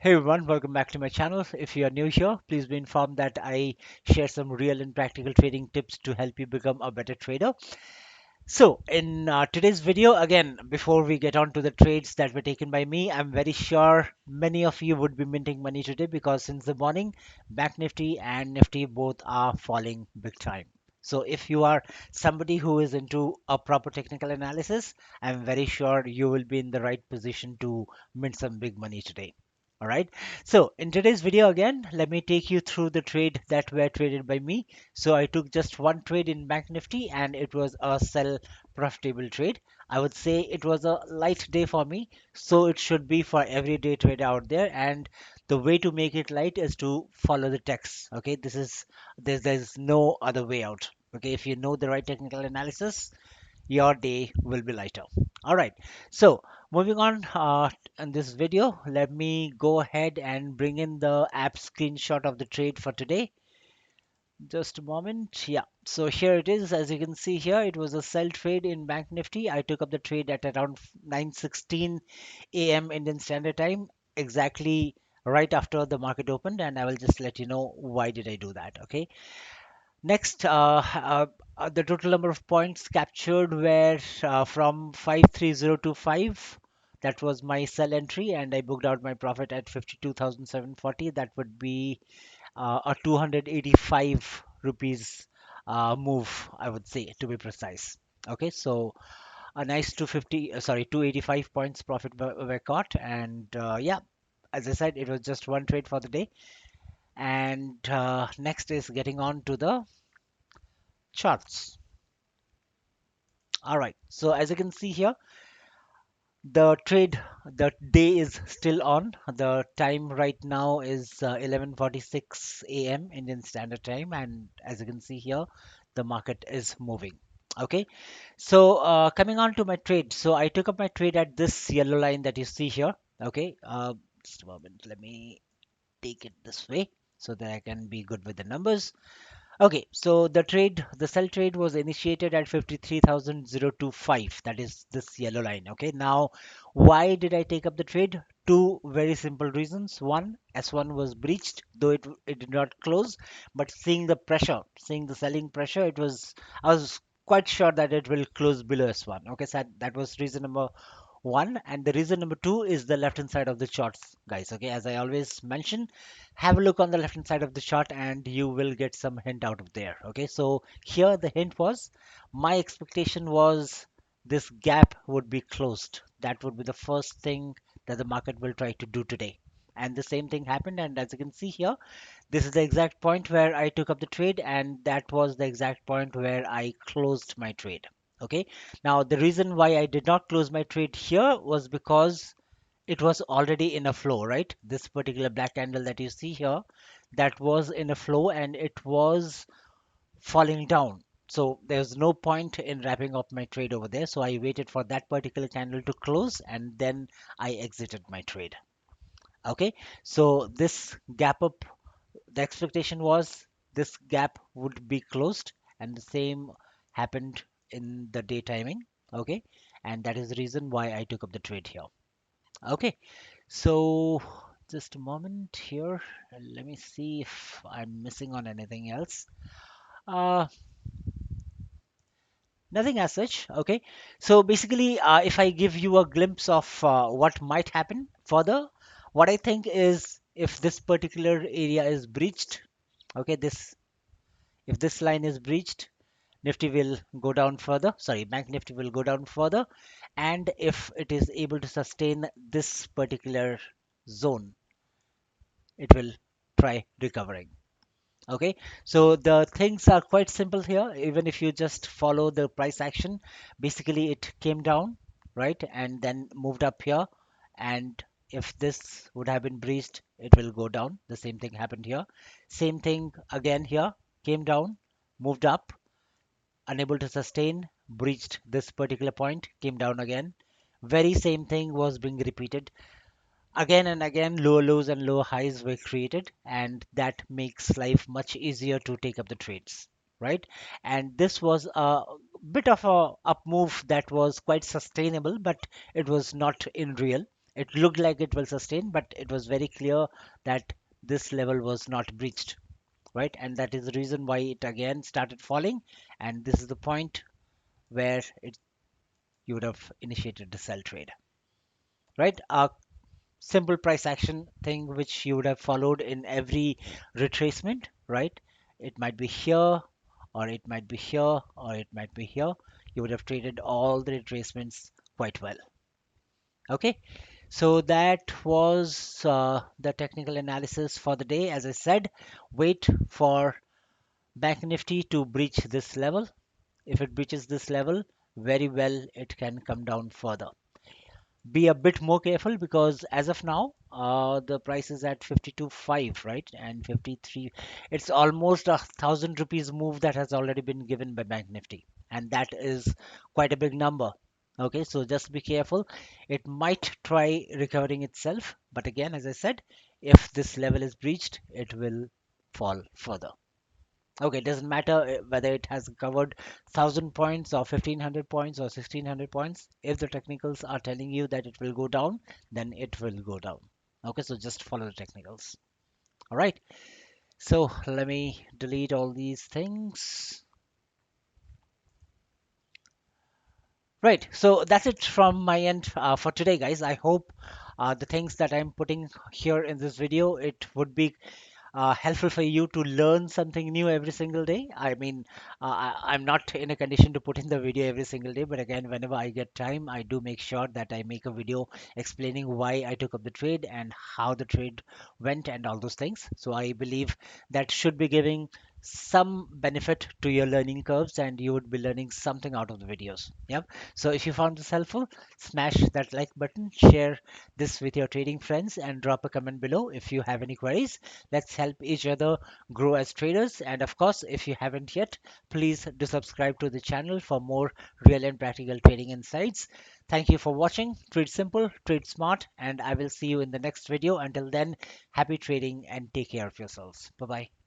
Hey everyone, welcome back to my channel. If you are new here, please be informed that I share some real and practical trading tips to help you become a better trader. So, in today's video, again, before we get on to the trades that were taken by me, I'm very sure many of you would be minting money today because since the morning, Bank Nifty and Nifty both are falling big time. So, if you are somebody who is into a proper technical analysis, I'm very sure you will be in the right position to mint some big money today. All right. So in today's video again, let me take you through the trade that were traded by me. So I took just one trade in Bank Nifty and it was a sell profitable trade. I would say it was a light day for me, so it should be for every day trader out there. And the way to make it light is to follow the text. Okay, there's no other way out. Okay, if you know the right technical analysis, your day will be lighter. All right, so moving on in this video, let me go ahead and bring in the app screenshot of the trade for today. Just a moment. Yeah, so here it is. As you can see here, it was a sell trade in Bank Nifty. I took up the trade at around 9:16 a.m. Indian Standard Time, exactly right after the market opened, and I will just let you know why did I do that. Okay. Next, the total number of points captured were from 53025. That was my sell entry, and I booked out my profit at 52,740. That would be a 285 rupees move, I would say, to be precise. Okay, so a nice 250, sorry, 285 points profit were caught, and yeah, as I said, it was just one trade for the day. And next is getting on to the charts. All right, so as you can see here, the trade, the day is still on. The time right now is 11:46 a.m. Indian Standard Time, and as you can see here, the market is moving. Okay, so coming on to my trade. So I took up my trade at this yellow line that you see here. Okay, just a moment. Let me take it this way so that I can be good with the numbers. Okay, so the sell trade was initiated at 53,025. That is this yellow line. Okay, now why did I take up the trade? Two very simple reasons. One, S1 was breached, though it did not close, but seeing the pressure, seeing the selling pressure, I was quite sure that it will close below S1. Okay, so that was reason number one. And the reason number two is the left hand side of the charts, guys. Okay, as I always mention, have a look on the left hand side of the chart and you will get some hint out of there. Okay, so here the hint was, my expectation was this gap would be closed. That would be the first thing that the market will try to do today, and the same thing happened. And as you can see here, this is the exact point where I took up the trade, and that was the exact point where I closed my trade. Okay, now the reason why I did not close my trade here was because it was already in a flow, right? This particular black candle that you see here, that was in a flow and it was falling down. So there's no point in wrapping up my trade over there. So I waited for that particular candle to close and then I exited my trade. Okay, so this gap up, the expectation was this gap would be closed, and the same happened in the day timing. Okay, and that is the reason why I took up the trade here. Okay, so just a moment here. Let me see if I'm missing on anything else. Uh, Nothing as such. Okay, so basically, if I give you a glimpse of what might happen further, what I think is if this particular area is breached, okay, this if this line is breached, Nifty will go down further. Sorry, Bank Nifty will go down further, and if it is able to sustain this particular zone, it will try recovering. Okay, so the things are quite simple here. Even if you just follow the price action, basically it came down, right, and then moved up here and If this would have been breached, it will go down. The same thing happened here. Same thing again here, came down, moved up, unable to sustain, breached this particular point, came down again. Very same thing was being repeated. Again and again, lower lows and lower highs were created, and that makes life much easier to take up the trades, right? And this was a bit of a up move that was quite sustainable, but it was not in real. It looked like it will sustain, but it was very clear that this level was not breached, right? And that is the reason why it again started falling. And this is the point where you would have initiated the sell trade, right? Simple price action thing which you would have followed in every retracement, right? It might be here, or it might be here, or it might be here. You would have traded all the retracements quite well. Okay, so that was the technical analysis for the day. As I said, wait for Bank Nifty to breach this level. If it breaches this level, very well, it can come down further. Be a bit more careful because as of now, the price is at 52.5, right? And 53, it's almost 1,000 rupees move that has already been given by Bank Nifty. And that is quite a big number. Okay, so just be careful. It might try recovering itself. But again, as I said, if this level is breached, it will fall further. Okay, it doesn't matter whether it has covered 1,000 points or 1,500 points or 1,600 points. If the technicals are telling you that it will go down, then it will go down. Okay, so just follow the technicals. All right. So let me delete all these things. Right. So that's it from my end for today, guys. I hope the things that I'm putting here in this video, it would be helpful for you to learn something new every single day. I mean, I'm not in a condition to put in the video every single day, but again, whenever I get time, I do make sure that I make a video explaining why I took up the trade and how the trade went and all those things. So I believe that should be giving some benefit to your learning curves and you would be learning something out of the videos. Yep. So if you found this helpful, smash that like button, share this with your trading friends, and drop a comment below if you have any queries. Let's help each other grow as traders. And of course, if you haven't yet, please do subscribe to the channel for more real and practical trading insights. Thank you for watching. Trade simple, trade smart, and I will see you in the next video. Until then, happy trading and take care of yourselves. Bye bye.